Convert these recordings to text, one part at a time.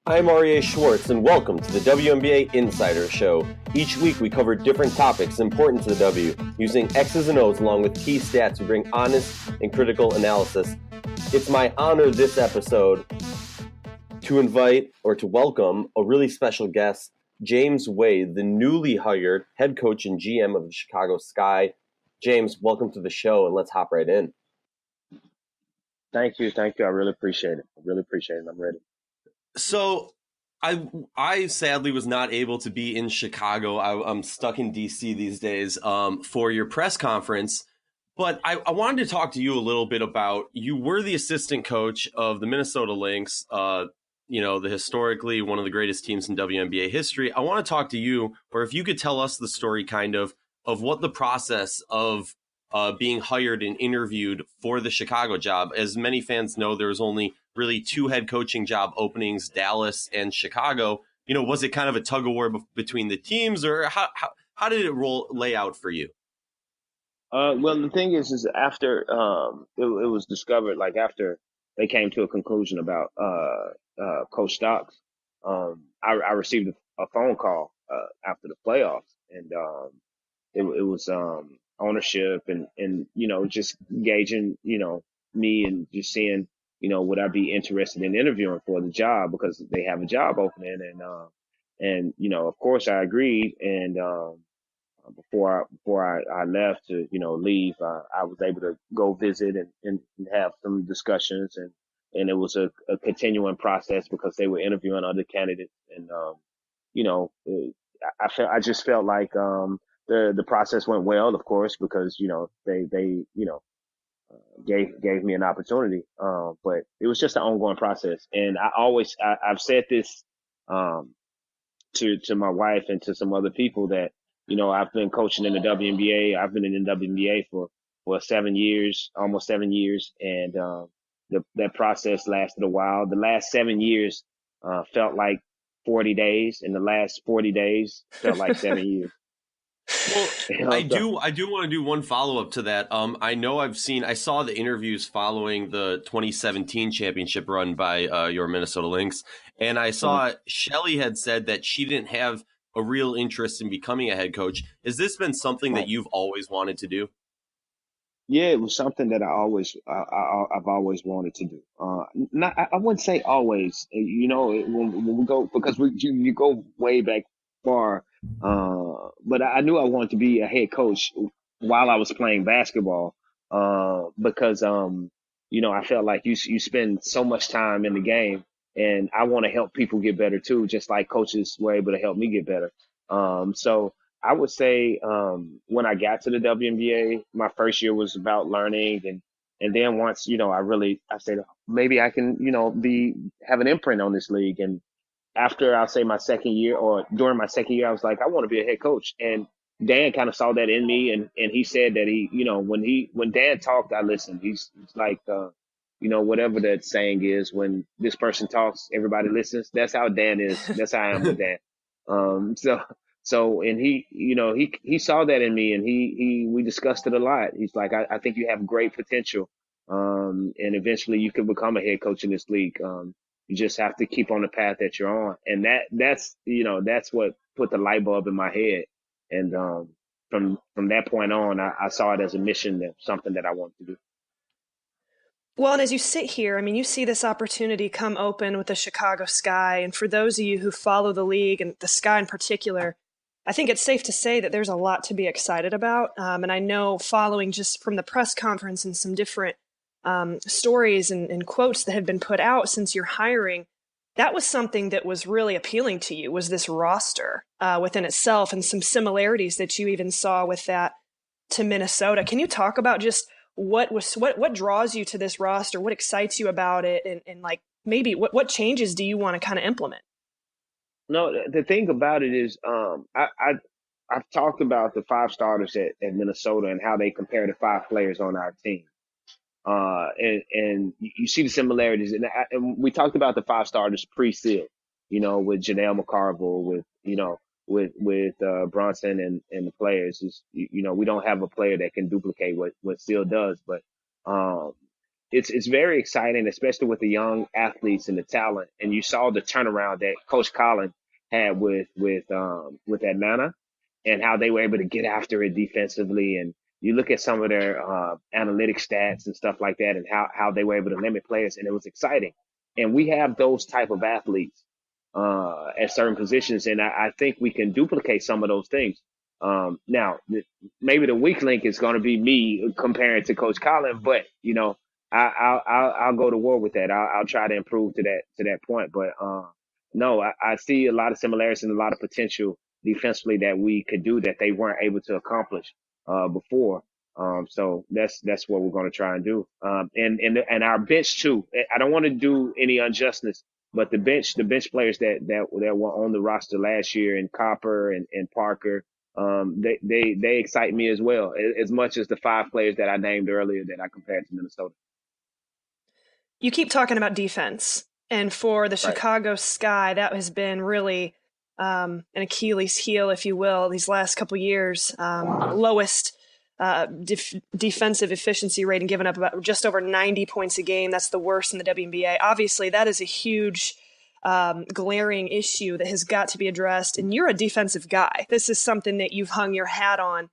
I'm Aryeh Schwartz, and welcome to the WNBA Insider Show. Each week we cover different topics important to the W, using X's and O's along with key stats to bring honest and critical analysis. It's my honor this episode to invite or to welcome a really special guest, James Wade, the newly hired head coach and GM of the Chicago Sky. James, welcome to the show, and let's hop right in. Thank you. I really appreciate it. I'm ready. So I sadly was not able to be in Chicago. I'm stuck in DC these days for your press conference. But I wanted to talk to you a little bit about, you were the assistant coach of the Minnesota Lynx, the historically one of the greatest teams in WNBA history. I want to talk to you, or if you could tell us the story kind of what the process of being hired and interviewed for the Chicago job. As many fans know, there was only really two head coaching job openings, Dallas and Chicago. Was it kind of a tug of war between the teams, or how did it lay out for you? Well, the thing is after it was discovered, like after they came to a conclusion about Coach Stocks, I received a phone call after the playoffs, and it was ownership and just gauging me and just seeing would I be interested in interviewing for the job because they have a job opening, and of course I agreed, and before I left to leave, I was able to go visit and have some discussions, and it was a continuing process because they were interviewing other candidates, and I just felt like the process went well, of course, because they gave me an opportunity, but it was just an ongoing process, and I've said this to my wife and to some other people that I've been coaching in the WNBA. I've been in the WNBA for 7 years, almost 7 years, and that process lasted a while. The last 7 years felt like 40 days, and the last 40 days felt like 7 years. Well, I do want to do one follow-up to that. I saw the interviews following the 2017 championship run by your Minnesota Lynx, and I saw Shelly had said that she didn't have a real interest in becoming a head coach. Has this been something that you've always wanted to do? Yeah, it was something that I've always wanted to do. I wouldn't say always. When we go, because you go way back far. But I knew I wanted to be a head coach while I was playing basketball. Because I felt like you spend so much time in the game, and I want to help people get better too, just like coaches were able to help me get better. So I would say when I got to the WNBA, my first year was about learning, and then once I said maybe I can have an imprint on this league. And after I'll say my second year, or during my second year, I was like, I want to be a head coach. And Dan kind of saw that in me, and he said that when Dan talked, I listened. He's like whatever that saying is, when this person talks, everybody listens. That's how Dan is. That's how I am with Dan. So, and he saw that in me, and we discussed it a lot. He's like, I think you have great potential, and eventually you can become a head coach in this league. You just have to keep on the path that you're on, and that's what put the light bulb in my head. And from that point on, I saw it as a mission, that something that I wanted to do. Well, and as you sit here, I mean, you see this opportunity come open with the Chicago Sky, and for those of you who follow the league and the Sky in particular, I think it's safe to say that there's a lot to be excited about. And I know, following just from the press conference and some different stories and quotes that have been put out since your hiring, that was something that was really appealing to you, was this roster within itself, and some similarities that you even saw with that to Minnesota. Can you talk about just what draws you to this roster, what excites you about it, and like maybe what changes do you want to kind of implement? No, the thing about it is, I've talked about the 5 starters at Minnesota and how they compare to 5 players on our team. And you see the similarities, and we talked about the 5 starters pre-Seal, with Janelle McCarville, with Bronson and the players. We don't have a player that can duplicate what Seal does, but it's very exciting, especially with the young athletes and the talent. And you saw the turnaround that Coach Collin had with Atlanta, and how they were able to get after it defensively. And you look at some of their analytic stats and stuff like that, and how they were able to limit players, and it was exciting. And we have those type of athletes at certain positions, and I think we can duplicate some of those things. Now, maybe the weak link is going to be me comparing to Coach Collin, but I'll go to war with that. I'll try to improve to that point. But no, I see a lot of similarities and a lot of potential defensively that we could do that they weren't able to accomplish before. So that's what we're going to try and do. And our bench too. I don't want to do any injustice, but the bench players that were on the roster last year, and Copper and Parker, they excite me as well, as much as the 5 players that I named earlier that I compared to Minnesota. You keep talking about defense, and for the Right. Chicago Sky, that has been really an Achilles heel, if you will, these last couple years. Lowest defensive efficiency rating, given up about just over 90 points a game. That's the worst in the WNBA. Obviously, that is a huge glaring issue that has got to be addressed. And you're a defensive guy. This is something that you've hung your hat on.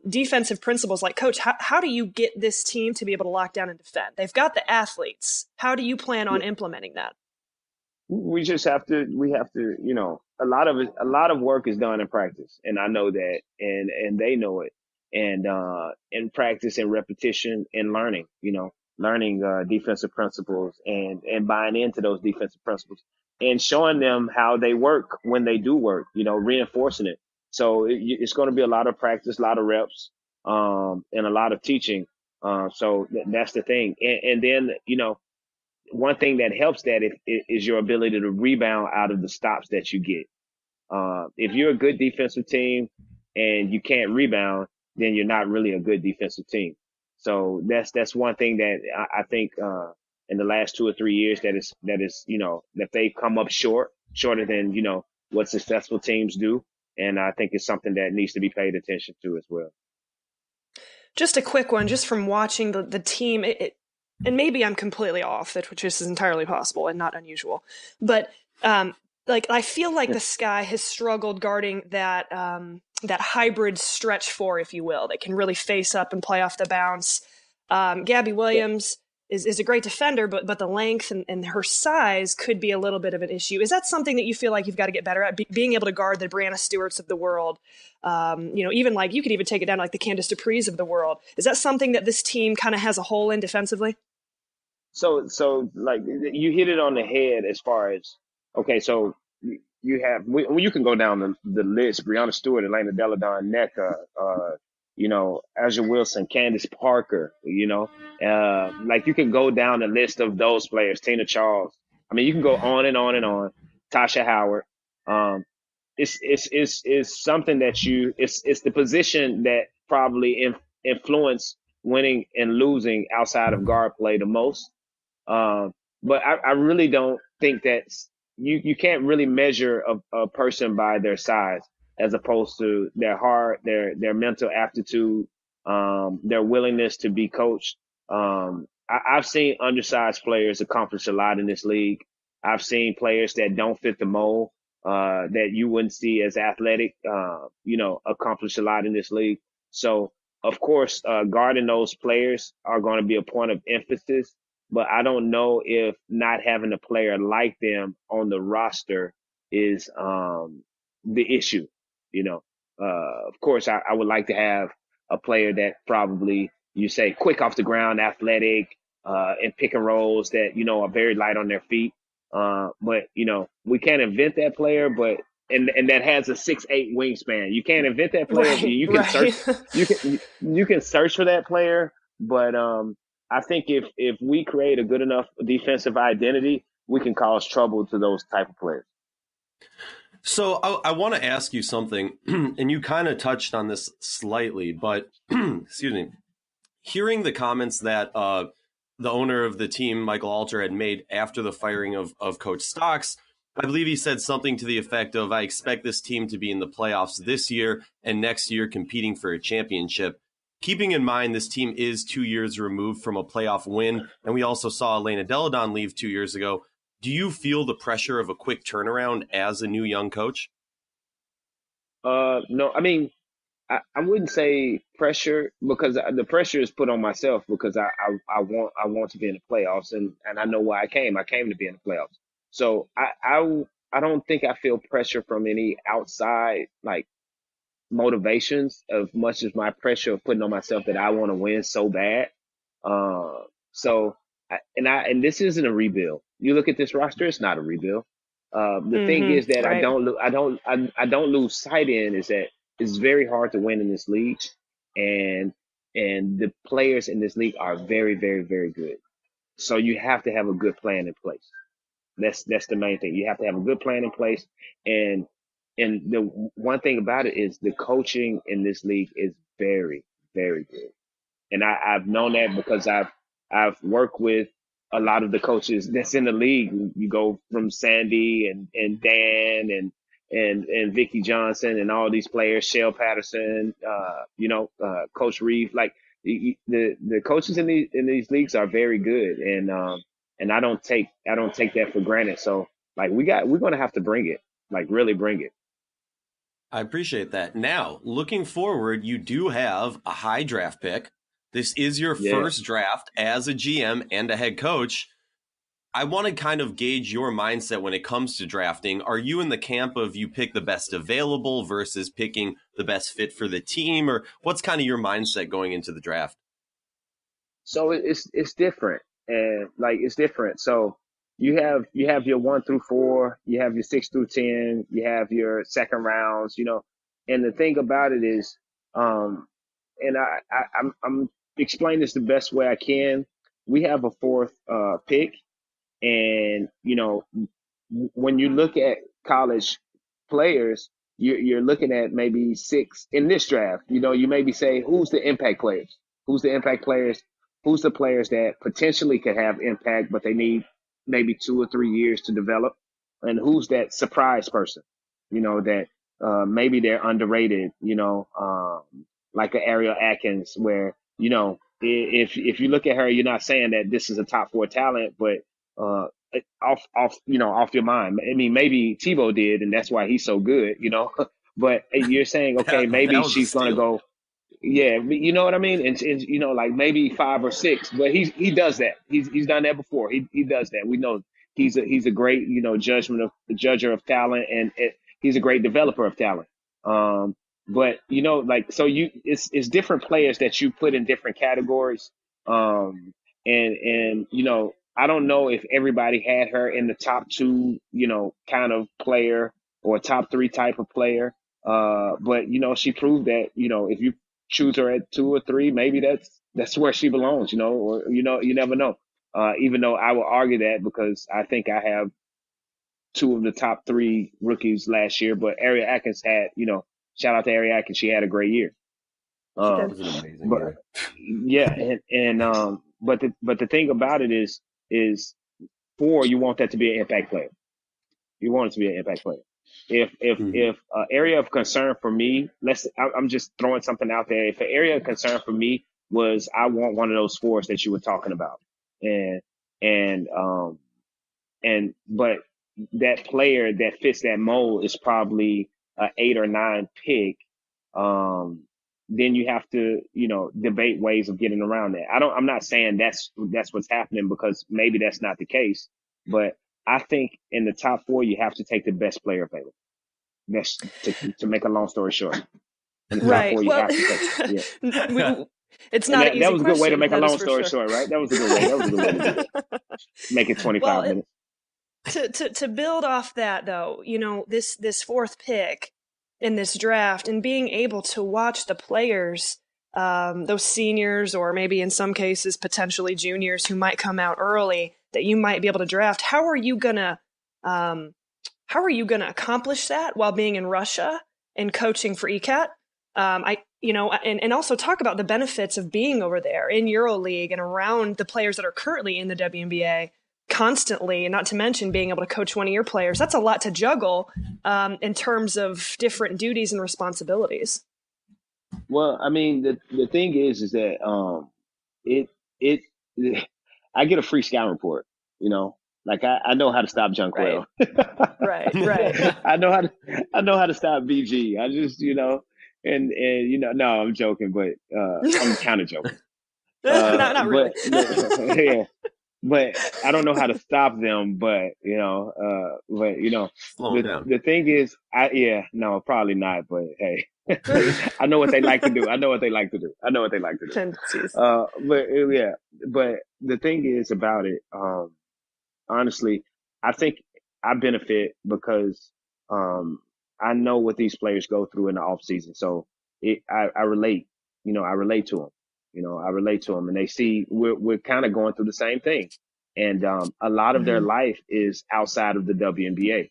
Defensive principles, like, Coach, how do you get this team to be able to lock down and defend? They've got the athletes. How do you plan on implementing that? We have to, a lot of work is done in practice, and I know that, and they know it, and in practice and repetition and learning defensive principles and buying into those defensive principles and showing them how they work when they do work, reinforcing it. So it's going to be a lot of practice, a lot of reps, and a lot of teaching. So that's the thing. And then, one thing that helps that is your ability to rebound out of the stops that you get. If you're a good defensive team and you can't rebound, then you're not really a good defensive team. So that's one thing that I think in the last 2 or 3 years that is that they've come up shorter than what successful teams do. And I think it's something that needs to be paid attention to as well. Just a quick one, just from watching the team, and maybe I'm completely off, which is entirely possible and not unusual. But I feel like the Sky has struggled guarding that hybrid stretch 4, if you will, that can really face up and play off the bounce. Gabby Williams is a great defender, but the length and her size could be a little bit of an issue. Is that something that you feel like you've got to get better at, being able to guard the Brianna Stewarts of the world? Even like you could even take it down to like the Candace Duprees of the world. Is that something that this team kind of has a hole in defensively? So like you hit it on the head as far as, okay, so you have, you can go down the list: Brianna Stewart, Elena Deladon, NECA, Azure Wilson, Candace Parker, like you can go down the list of those players, Tina Charles. I mean, you can go on and on and on. Tasha Howard. It's something that it's the position that probably influence winning and losing outside of guard play the most. But I really don't think that you can't really measure a person by their size, as opposed to their heart, their mental aptitude, their willingness to be coached. I've seen undersized players accomplish a lot in this league. I've seen players that don't fit the mold, that you wouldn't see as athletic, accomplish a lot in this league. So, of course, guarding those players are going to be a point of emphasis. But I don't know if not having a player like them on the roster is the issue. Of course, I would like to have a player that probably, you say, quick off the ground, athletic, and pick and rolls that, are very light on their feet. But, we can't invent that player, but and that has a 6'8" wingspan. You can't invent that player. Right, You can search. You can search for that player, but I think if we create a good enough defensive identity, we can cause trouble to those type of players. So I want to ask you something, and you kind of touched on this slightly, but excuse me, hearing the comments that the owner of the team, Michael Alter, had made after the firing of Coach Stocks, I believe he said something to the effect of, I expect this team to be in the playoffs this year and next year competing for a championship. keeping in mind this team is 2 years removed from a playoff win, and we also saw Elena Deladon leave 2 years ago, do you feel the pressure of a quick turnaround as a new young coach? No, I mean, I wouldn't say pressure because the pressure is put on myself because I want to be in the playoffs and I know why I came. I came to be in the playoffs. So I don't think I feel pressure from any outside like motivations as much as my pressure of putting on myself that I want to win so bad. Uh, so and this isn't a rebuild. You look at this roster; it's not a rebuild. The thing is that right. I don't lose sight in is that it's very hard to win in this league, and the players in this league are very, very, very good. So you have to have a good plan in place. That's the main thing. You have to have a good plan in place, and the one thing about it is the coaching in this league is very, very good. And I've known that because I've worked with a lot of the coaches that's in the league. You go from Sandy and Dan and Vicky Johnson and all these players, Shell Patterson, Coach Reeve. Like the coaches in these leagues are very good, and I don't take that for granted. So like we're gonna have to bring it, like really bring it. I appreciate that. Now, looking forward, you do have a high draft pick. This is your first draft as a GM and a head coach. I want to kind of gauge your mindset when it comes to drafting. Are you in the camp of you pick the best available versus picking the best fit for the team? Or what's kind of your mindset going into the draft? So it's different, and like it's different. So you have your 1 through 4, you have your 6 through 10, you have your second rounds, and the thing about it is, and I'm explaining this the best way I can. We have a fourth pick, and when you look at college players, you're looking at maybe 6 in this draft. You maybe say who's the impact players, who's the impact players, who's the players that potentially could have impact, but they need maybe 2 or 3 years to develop, and who's that surprise person, that maybe they're underrated, like an Ariel Atkins, where if you look at her, you're not saying that this is a top 4 talent, but off your mind. I mean, maybe Tebow did, and that's why he's so good, But you're saying, okay, maybe that she's going to go. Yeah, you know what I mean, and like maybe 5 or 6, but he does that. He's done that before. He does that. We know he's a great judger of talent, and he's a great developer of talent. But like so it's different players that you put in different categories. And I don't know if everybody had her in the top 2, kind of player or top 3 type of player. But she proved that if you choose her at 2 or 3, maybe that's where she belongs, or you never know. Even though I will argue that because I think I have 2 of the top 3 rookies last year, but Aryeh Atkins had, shout out to Aryeh Atkins, she had a great year. That was an amazing year. Yeah, but the thing about it is 4, you want that to be an impact player. You want it to be an impact player. If area of concern for me, I'm just throwing something out there. If an area of concern for me was I want one of those 4s that you were talking about, but that player that fits that mold is probably an 8 or 9 pick. Then you have to debate ways of getting around that. I'm not saying that's what's happening because maybe that's not the case, but I think in the top 4 you have to take the best player available. That's to make a long story short. In the right. Top 4 you have to take. It's not an easy that was a good way to question, make a that is long for story sure. short, right? That was a good way. That was a good way to do it. Make it 25 minutes. To build off that though, this fourth pick in this draft and being able to watch the players, those seniors or maybe in some cases potentially juniors who might come out early that you might be able to draft. How are you gonna accomplish that while being in Russia and coaching for ECAT? And also talk about the benefits of being over there in EuroLeague and around the players that are currently in the WNBA constantly, and not to mention being able to coach one of your players. That's a lot to juggle in terms of different duties and responsibilities. Well, I mean, the thing is that it it I get a free scout report. You know, like I know how to stop junk Right. whale. Right. I know how to stop BG. I just and no, I'm joking, but I'm kind of joking. Not really. But yeah, but I don't know how to stop them. But Slow them down. the thing is, no, probably not. But hey, I know what they like to do. I know what they like to do. Tendencies. But the thing is about it. Honestly, I think I benefit because I know what these players go through in the off season. So I relate. I relate to them. I relate to them, and they see we're kind of going through the same thing. And a lot of their life is outside of the WNBA,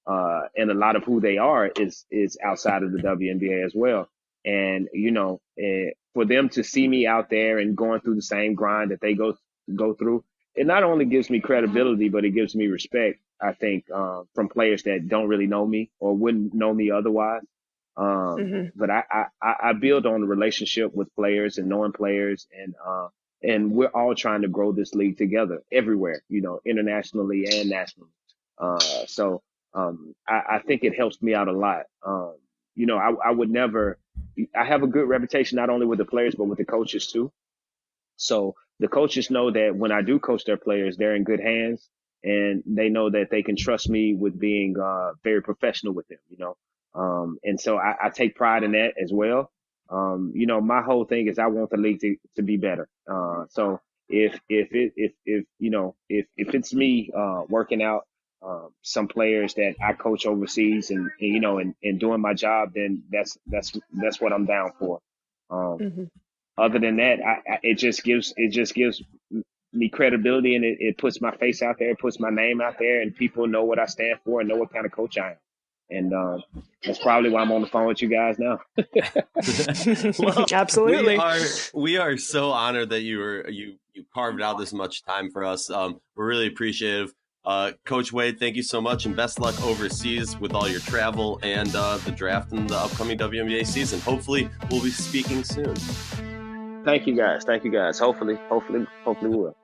and a lot of who they are is outside of the WNBA as well. And for them to see me out there and going through the same grind that they go through, it not only gives me credibility, but it gives me respect. I think from players that don't really know me or wouldn't know me otherwise. But I build on the relationship with players and knowing players, and we're all trying to grow this league together everywhere, internationally and nationally. So I think it helps me out a lot. I would never. I have a good reputation not only with the players but with the coaches too. So the coaches know that when I do coach their players, they're in good hands, and they know that they can trust me with being very professional with them. And so I take pride in that as well. My whole thing is I want the league to be better. So if it's me working out some players that I coach overseas and doing my job, then that's what I'm down for. Other than that, it just gives me credibility, and it puts my face out there, it puts my name out there, and people know what I stand for and know what kind of coach I am. And that's probably why I'm on the phone with you guys now. Well, absolutely. We are so honored that you carved out this much time for us. We're really appreciative. Coach Wade, thank you so much, and best luck overseas with all your travel and the draft and the upcoming WNBA season. Hopefully, we'll be speaking soon. Thank you guys. Hopefully we will.